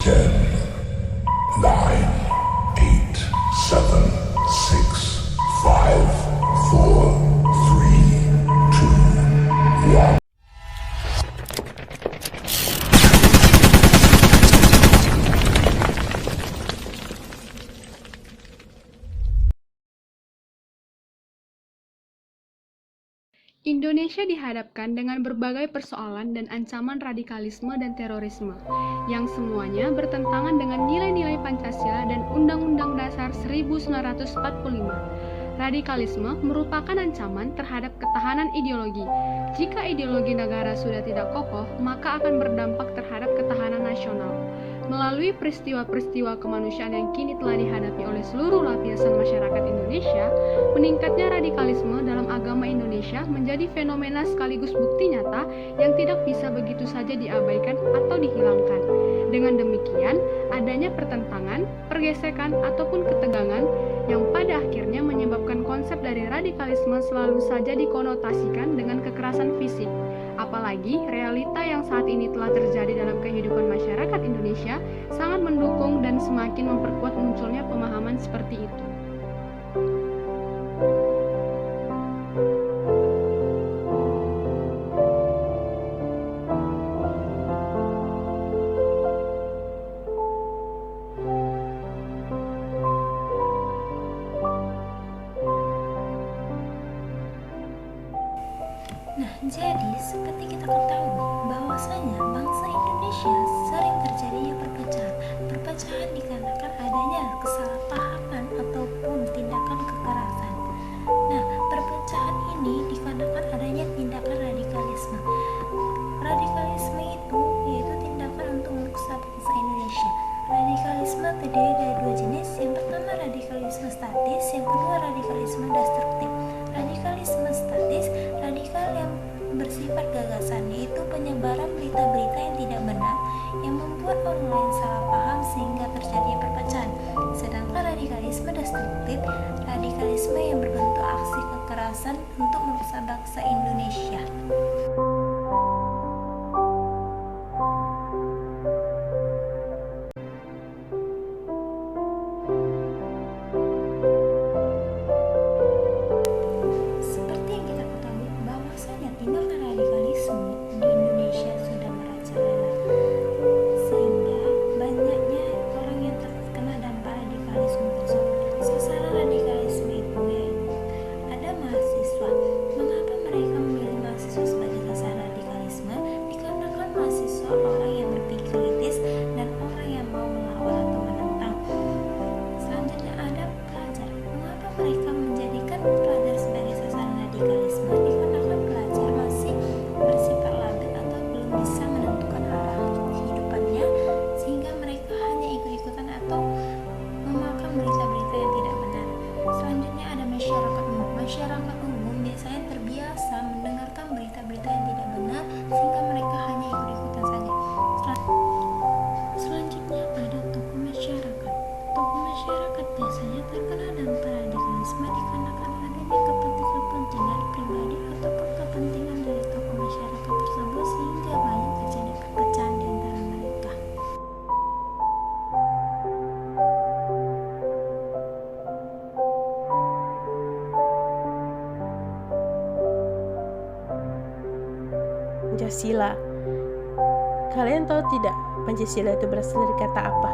10, 9, 8, 7, 6, 5, 4, 3, 2, 1. Indonesia dihadapkan dengan berbagai persoalan dan ancaman radikalisme dan terorisme, yang semuanya bertentangan dengan nilai-nilai Pancasila dan Undang-Undang Dasar 1945. Radikalisme merupakan ancaman terhadap ketahanan ideologi. Jika ideologi negara sudah tidak kokoh, maka akan berdampak terhadap ketahanan nasional. Melalui peristiwa-peristiwa kemanusiaan yang kini telah dihadapi oleh seluruh lapisan masyarakat Indonesia, meningkatnya radikalisme dalam agama Indonesia menjadi fenomena sekaligus bukti nyata yang tidak bisa begitu saja diabaikan atau dihilangkan. Dengan demikian, adanya pertentangan, pergesekan, ataupun ketegangan yang pada akhirnya menyebabkan konsep dari radikalisme selalu saja dikonotasikan dengan kekerasan fisik. Apalagi realita yang saat ini telah terjadi dalam kehidupan masyarakat Indonesia sangat mendukung dan semakin memperkuat munculnya pemahaman seperti itu. Nah, jadi seperti kita ketahui bahwasanya bangsa Indonesia sering terjadinya perpecahan. Perpecahan dikarenakan adanya kesalahpahaman ataupun tindakan kekerasan. Nah, perpecahan ini dikarenakan adanya tindakan radikalisme. Radikalisme itu yaitu tindakan untuk merusak bangsa Indonesia. Radikalisme terdiri dari dua jenis. Yang pertama radikalisme statis, yang kedua radikalisme destruktif. Radikalisme statis, radikal yang bersifat gagasan, yaitu penyebaran berita-berita yang tidak benar yang membuat orang lain salah paham sehingga terjadi perpecahan. Sedangkan radikalisme destruktif, radikalisme yang berbentuk aksi kekerasan untuk merusak bangsa Indonesia. Seperti yang kita ketahui bahwasanya tindakan radikalisme di Indonesia sudah merajalela, sehingga banyaknya orang yang terkena dampak radikalisme tersebut. Sasaran radikalisme itu yaitu ada mahasiswa. Mengapa mereka memilih mahasiswa sebagai sasaran radikalisme? Dikarenakan mahasiswa orang yang berpikir kritis dan orang yang mau melawan atau menentang. Selanjutnya ada pelajar. Mengapa mereka menjadikan pelajar sebagai sasaran radikalisme? Dikarenakan pelajar masih bersifat labil atau belum bisa menentukan arah kehidupannya, sehingga mereka hanya ikut-ikutan atau memakan berita-berita yang tidak benar. Selanjutnya ada masyarakat umum. Masyarakat umum biasanya terbiasa mendengarkan berita-berita yang tidak benar, sehingga mereka hanya ikut-ikutan saja. Selanjutnya ada tokoh masyarakat. Tokoh masyarakat biasanya terkena dampak radikalisme dikarenakan adanya kepentingan pribadi ataupun kepentingan dari tokoh masyarakat tersebut, sehingga banyak terjadi perpecahan di antara mereka. Pancasila. Kalian tahu tidak Pancasila itu berasal dari kata apa?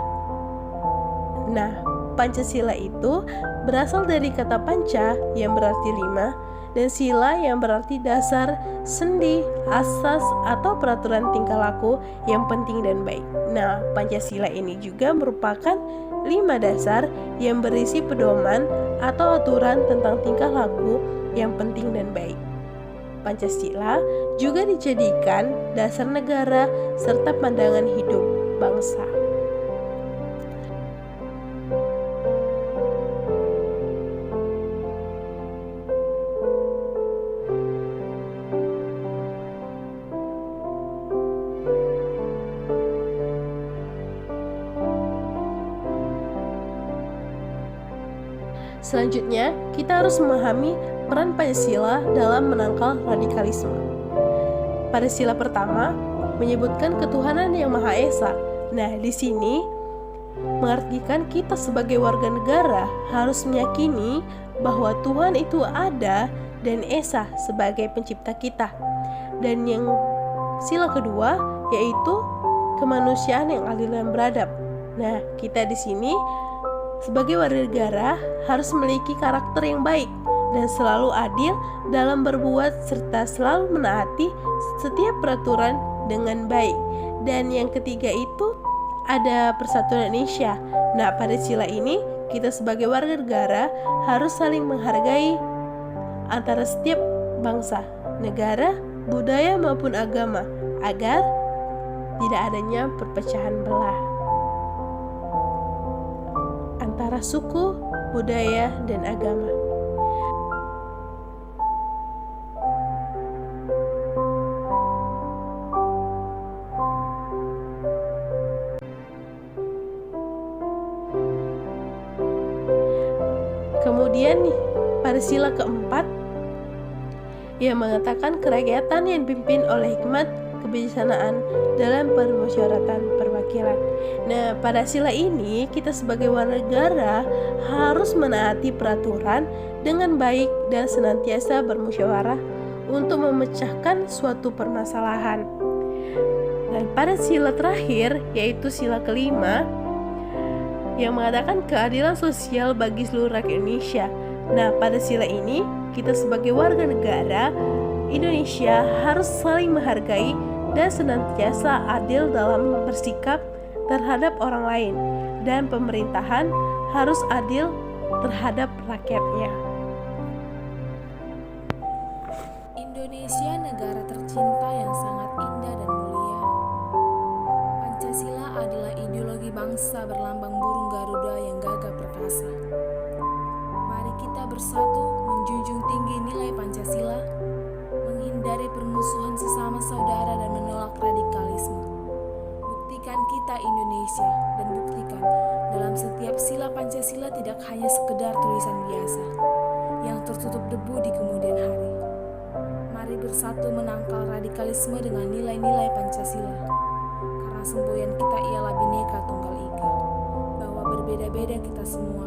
Nah, Pancasila itu berasal dari kata panca yang berarti 5 dan sila yang berarti dasar, sendi, asas atau peraturan tingkah laku yang penting dan baik. Nah, Pancasila ini juga merupakan 5 dasar yang berisi pedoman atau aturan tentang tingkah laku yang penting dan baik. Pancasila juga dijadikan dasar negara serta pandangan hidup bangsa. Selanjutnya, kita harus memahami peran Pancasila dalam menangkal radikalisme. Pada sila pertama, menyebutkan ketuhanan yang Maha Esa Nah, di sini mengartikan kita sebagai warga negara harus meyakini bahwa Tuhan itu ada dan esa sebagai pencipta kita. Dan yang sila kedua yaitu kemanusiaan yang adil dan beradab. Nah, kita di sini sebagai warga negara harus memiliki karakter yang baik dan selalu adil dalam berbuat serta selalu menaati setiap peraturan dengan baik. Dan yang ketiga itu ada persatuan Indonesia. Nah, pada sila ini kita sebagai warga negara harus saling menghargai antara setiap bangsa, negara, budaya maupun agama agar tidak adanya perpecahan belah antara suku, budaya, dan agama. Kemudian nih, pada sila keempat ia mengatakan kerakyatan yang dipimpin oleh hikmat kebijaksanaan dalam permusyawaratan perwakilan. Nah, pada sila ini kita sebagai warga negara harus menaati peraturan dengan baik dan senantiasa bermusyawarah untuk memecahkan suatu permasalahan. Dan pada sila terakhir yaitu sila kelima yang mengatakan keadilan sosial bagi seluruh rakyat Indonesia. Nah, pada sila ini kita sebagai warga negara Indonesia harus saling menghargai dan senantiasa adil dalam bersikap terhadap orang lain, dan pemerintahan harus adil terhadap rakyatnya. Indonesia negara tercinta yang sangat indah dan mulia. Pancasila adalah ideologi bangsa berlambang burung Garuda yang gagah perkasa. Mari kita bersatu menjunjung tinggi nilai Pancasila, menghindari permusuhan sesama saudara dan menolak radikalisme. Buktikan kita Indonesia dan buktikan dalam setiap sila Pancasila tidak hanya sekedar tulisan biasa yang tertutup debu di kemudian hari. Mari bersatu menangkal radikalisme dengan nilai-nilai Pancasila. Karena semboyan kita ialah Bhinneka Tunggal Ika, bahwa berbeda-beda kita semua,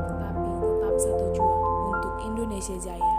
tetapi tetap satu jua untuk Indonesia Jaya.